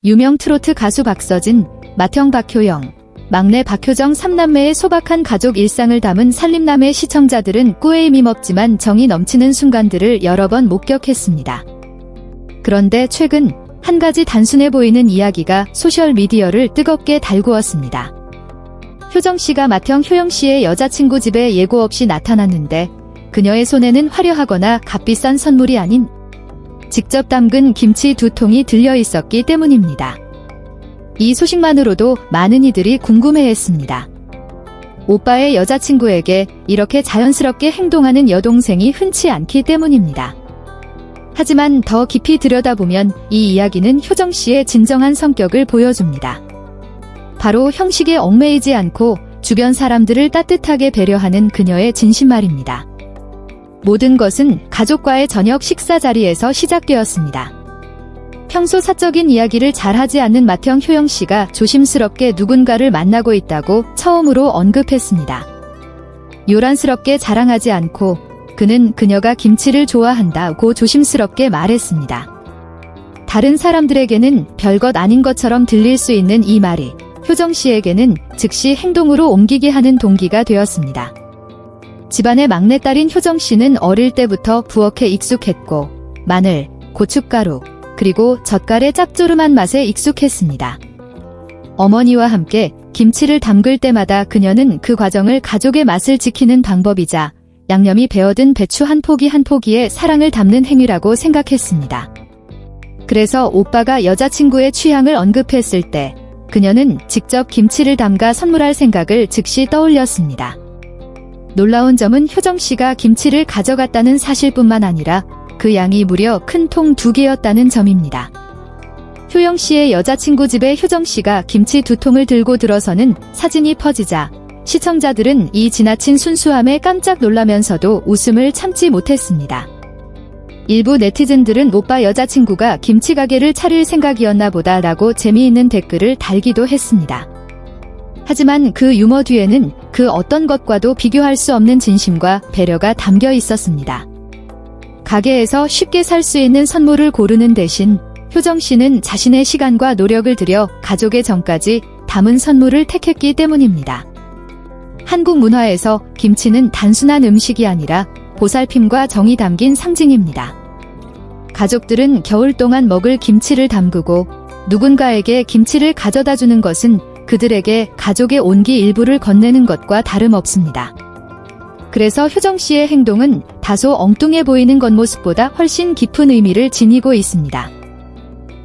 유명 트로트 가수 박서진, 맏형 박효영, 막내 박효정 3남매의 소박한 가족 일상을 담은 살림남의 시청자들은 꿀에 힘없지만 정이 넘치는 순간들을 여러 번 목격했습니다. 그런데 최근 한 가지 단순해 보이는 이야기가 소셜미디어를 뜨겁게 달구었습니다. 효정씨가 맏형 효영씨의 여자친구 집에 예고 없이 나타났는데 그녀의 손에는 화려하거나 값비싼 선물이 아닌 직접 담근 김치 2통이 들려 있었기 때문입니다. 이 소식만으로도 많은 이들이 궁금해했습니다. 오빠의 여자친구에게 이렇게 자연스럽게 행동하는 여동생이 흔치 않기 때문입니다. 하지만 더 깊이 들여다보면 이 이야기는 효정씨의 진정한 성격을 보여줍니다. 바로 형식에 얽매이지 않고 주변 사람들을 따뜻하게 배려하는 그녀의 진심말입니다. 모든 것은 가족과의 저녁 식사 자리에서 시작되었습니다. 평소 사적인 이야기를 잘하지 않는 맏형 효영씨가 조심스럽게 누군가를 만나고 있다고 처음으로 언급했습니다. 요란스럽게 자랑하지 않고 그는 그녀가 김치를 좋아한다고 조심스럽게 말했습니다. 다른 사람들에게는 별것 아닌 것처럼 들릴 수 있는 이 말이 효정씨에게는 즉시 행동으로 옮기게 하는 동기가 되었습니다. 집안의 막내딸인 효정씨는 어릴 때부터 부엌에 익숙했고 마늘, 고춧가루, 그리고 젓갈의 짭조름한 맛에 익숙했습니다. 어머니와 함께 김치를 담글 때마다 그녀는 그 과정을 가족의 맛을 지키는 방법이자 양념이 배어든 배추 한 포기 한 포기에 사랑을 담는 행위라고 생각했습니다. 그래서 오빠가 여자친구의 취향을 언급했을 때 그녀는 직접 김치를 담가 선물할 생각을 즉시 떠올렸습니다. 놀라운 점은 효정씨가 김치를 가져갔다는 사실뿐만 아니라 그 양이 무려 큰 통 2개였다는 점입니다. 효영씨의 여자친구 집에 효정씨가 김치 2통을 들고 들어서는 사진이 퍼지자 시청자들은 이 지나친 순수함에 깜짝 놀라면서도 웃음을 참지 못했습니다. 일부 네티즌들은 오빠 여자친구가 김치 가게를 차릴 생각이었나 보다 라고 재미있는 댓글을 달기도 했습니다. 하지만 그 유머 뒤에는 그 어떤 것과도 비교할 수 없는 진심과 배려가 담겨 있었습니다. 가게에서 쉽게 살 수 있는 선물을 고르는 대신 효정씨는 자신의 시간과 노력을 들여 가족의 정까지 담은 선물을 택했기 때문입니다. 한국 문화에서 김치는 단순한 음식이 아니라 보살핌과 정이 담긴 상징입니다. 가족들은 겨울 동안 먹을 김치를 담그고 누군가에게 김치를 가져다 주는 것은 그들에게 가족의 온기 일부를 건네는 것과 다름없습니다. 그래서 효정씨의 행동은 다소 엉뚱해 보이는 겉모습보다 훨씬 깊은 의미를 지니고 있습니다.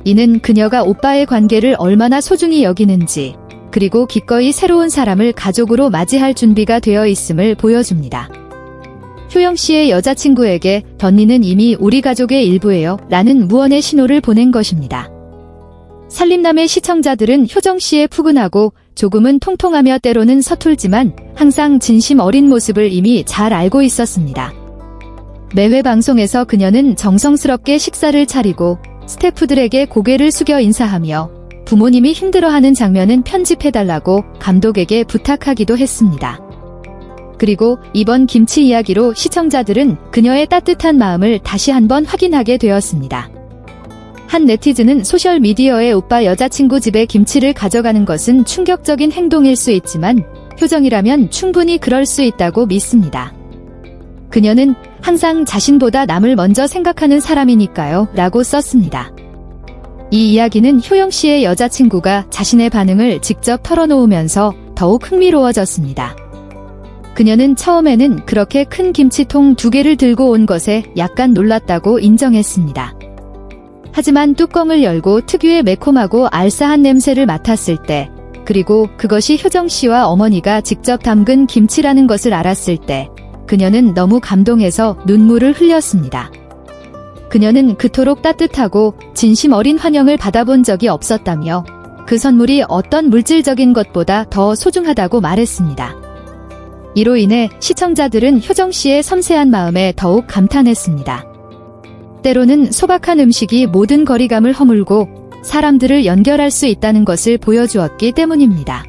이는 그녀가 오빠의 관계를 얼마나 소중히 여기는지, 그리고 기꺼이 새로운 사람을 가족으로 맞이할 준비가 되어 있음을 보여줍니다. 효영씨의 여자친구에게 던니는 이미 우리 가족의 일부예요 라는 무언의 신호를 보낸 것입니다. 살림남의 시청자들은 효정씨의 푸근하고 조금은 통통하며 때로는 서툴지만 항상 진심 어린 모습을 이미 잘 알고 있었습니다. 매회 방송에서 그녀는 정성스럽게 식사를 차리고 스태프들에게 고개를 숙여 인사하며 부모님이 힘들어하는 장면은 편집해달라고 감독에게 부탁하기도 했습니다. 그리고 이번 김치 이야기로 시청자들은 그녀의 따뜻한 마음을 다시 한번 확인하게 되었습니다. 한 네티즌은 소셜미디어에 오빠 여자친구 집에 김치를 가져가는 것은 충격적인 행동일 수 있지만 효정이라면 충분히 그럴 수 있다고 믿습니다. 그녀는 항상 자신보다 남을 먼저 생각하는 사람이니까요 라고 썼습니다. 이 이야기는 효영씨의 여자친구가 자신의 반응을 직접 털어놓으면서 더욱 흥미로워졌습니다. 그녀는 처음에는 그렇게 큰 김치통 2개를 들고 온 것에 약간 놀랐다고 인정했습니다. 하지만 뚜껑을 열고 특유의 매콤하고 알싸한 냄새를 맡았을 때, 그리고 그것이 효정씨와 어머니가 직접 담근 김치라는 것을 알았을 때 그녀는 너무 감동해서 눈물을 흘렸습니다. 그녀는 그토록 따뜻하고 진심 어린 환영을 받아본 적이 없었다며 그 선물이 어떤 물질적인 것보다 더 소중하다고 말했습니다. 이로 인해 시청자들은 효정씨의 섬세한 마음에 더욱 감탄했습니다. 때로는 소박한 음식이 모든 거리감을 허물고 사람들을 연결할 수 있다는 것을 보여주었기 때문입니다.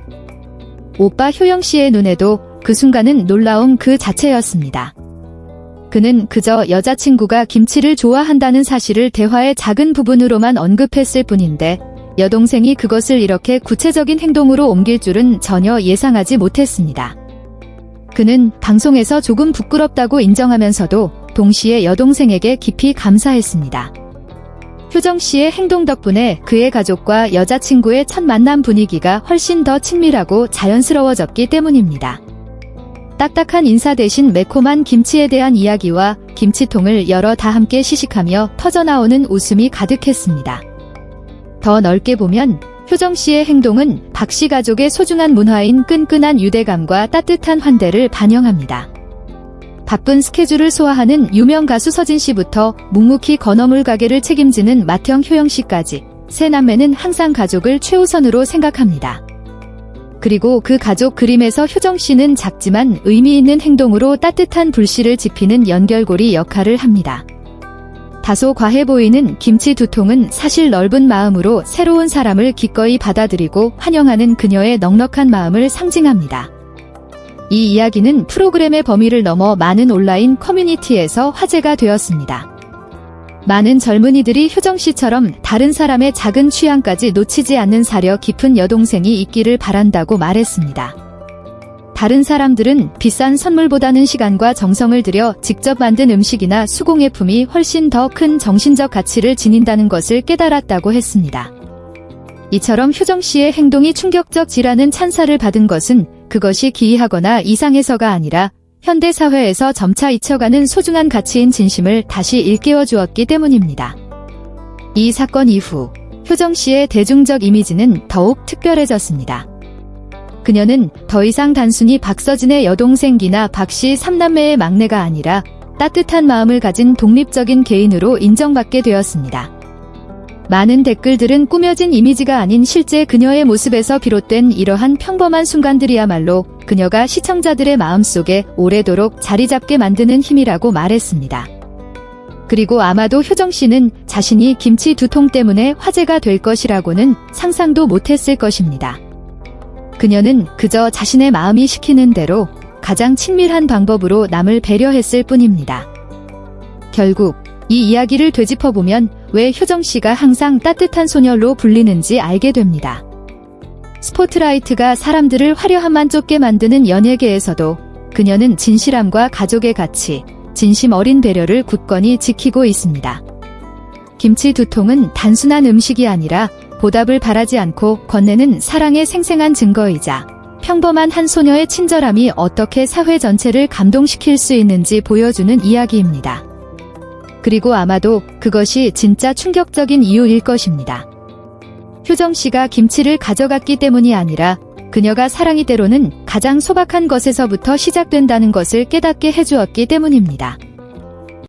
오빠 효영씨의 눈에도 그 순간은 놀라움 그 자체였습니다. 그는 그저 여자친구가 김치를 좋아한다는 사실을 대화의 작은 부분으로만 언급했을 뿐인데 여동생이 그것을 이렇게 구체적인 행동으로 옮길 줄은 전혀 예상하지 못했습니다. 그는 방송에서 조금 부끄럽다고 인정하면서도 동시에 여동생에게 깊이 감사했습니다. 효정 씨의 행동 덕분에 그의 가족과 여자친구의 첫 만남 분위기가 훨씬 더 친밀하고 자연스러워졌기 때문입니다. 딱딱한 인사 대신 매콤한 김치에 대한 이야기와 김치통을 열어 다 함께 시식하며 터져나오는 웃음이 가득했습니다. 더 넓게 보면 효정 씨의 행동은 박 씨 가족의 소중한 문화인 끈끈한 유대감과 따뜻한 환대를 반영합니다. 바쁜 스케줄을 소화하는 유명 가수 서진 씨부터 묵묵히 건어물 가게를 책임지는 맏형 효영 씨까지 세 남매는 항상 가족을 최우선으로 생각합니다. 그리고 그 가족 그림에서 효정 씨는 작지만 의미 있는 행동으로 따뜻한 불씨를 지피는 연결고리 역할을 합니다. 다소 과해 보이는 김치 2통은 사실 넓은 마음으로 새로운 사람을 기꺼이 받아들이고 환영하는 그녀의 넉넉한 마음을 상징합니다. 이 이야기는 프로그램의 범위를 넘어 많은 온라인 커뮤니티에서 화제가 되었습니다. 많은 젊은이들이 효정 씨처럼 다른 사람의 작은 취향까지 놓치지 않는 사려 깊은 여동생이 있기를 바란다고 말했습니다. 다른 사람들은 비싼 선물보다는 시간과 정성을 들여 직접 만든 음식이나 수공예품이 훨씬 더 큰 정신적 가치를 지닌다는 것을 깨달았다고 했습니다. 이처럼 효정 씨의 행동이 충격적이라는 찬사를 받은 것은 그것이 기이하거나 이상해서가 아니라 현대 사회에서 점차 잊혀가는 소중한 가치인 진심을 다시 일깨워 주었기 때문입니다. 이 사건 이후 효정 씨의 대중적 이미지는 더욱 특별해졌습니다. 그녀는 더 이상 단순히 박서진의 여동생이나 박 씨 3남매의 막내가 아니라 따뜻한 마음을 가진 독립적인 개인으로 인정받게 되었습니다. 많은 댓글들은 꾸며진 이미지가 아닌 실제 그녀의 모습에서 비롯된 이러한 평범한 순간들이야말로 그녀가 시청자들의 마음속에 오래도록 자리 잡게 만드는 힘이라고 말했습니다. 그리고 아마도 효정 씨는 자신이 김치 2통 때문에 화제가 될 것이라고는 상상도 못했을 것입니다. 그녀는 그저 자신의 마음이 시키는 대로 가장 친밀한 방법으로 남을 배려했을 뿐입니다. 결국 이 이야기를 되짚어보면 왜 효정 씨가 항상 따뜻한 소녀로 불리는지 알게 됩니다. 스포트라이트가 사람들을 화려함만 쫓게 만드는 연예계에서도 그녀는 진실함과 가족의 가치, 진심 어린 배려를 굳건히 지키고 있습니다. 김치 2통은 단순한 음식이 아니라 보답을 바라지 않고 건네는 사랑의 생생한 증거이자 평범한 한 소녀의 친절함이 어떻게 사회 전체를 감동시킬 수 있는지 보여주는 이야기입니다. 그리고 아마도 그것이 진짜 충격적인 이유일 것입니다. 효정 씨가 김치를 가져갔기 때문이 아니라 그녀가 사랑이 때로는 가장 소박한 것에서부터 시작된다는 것을 깨닫게 해주었기 때문입니다.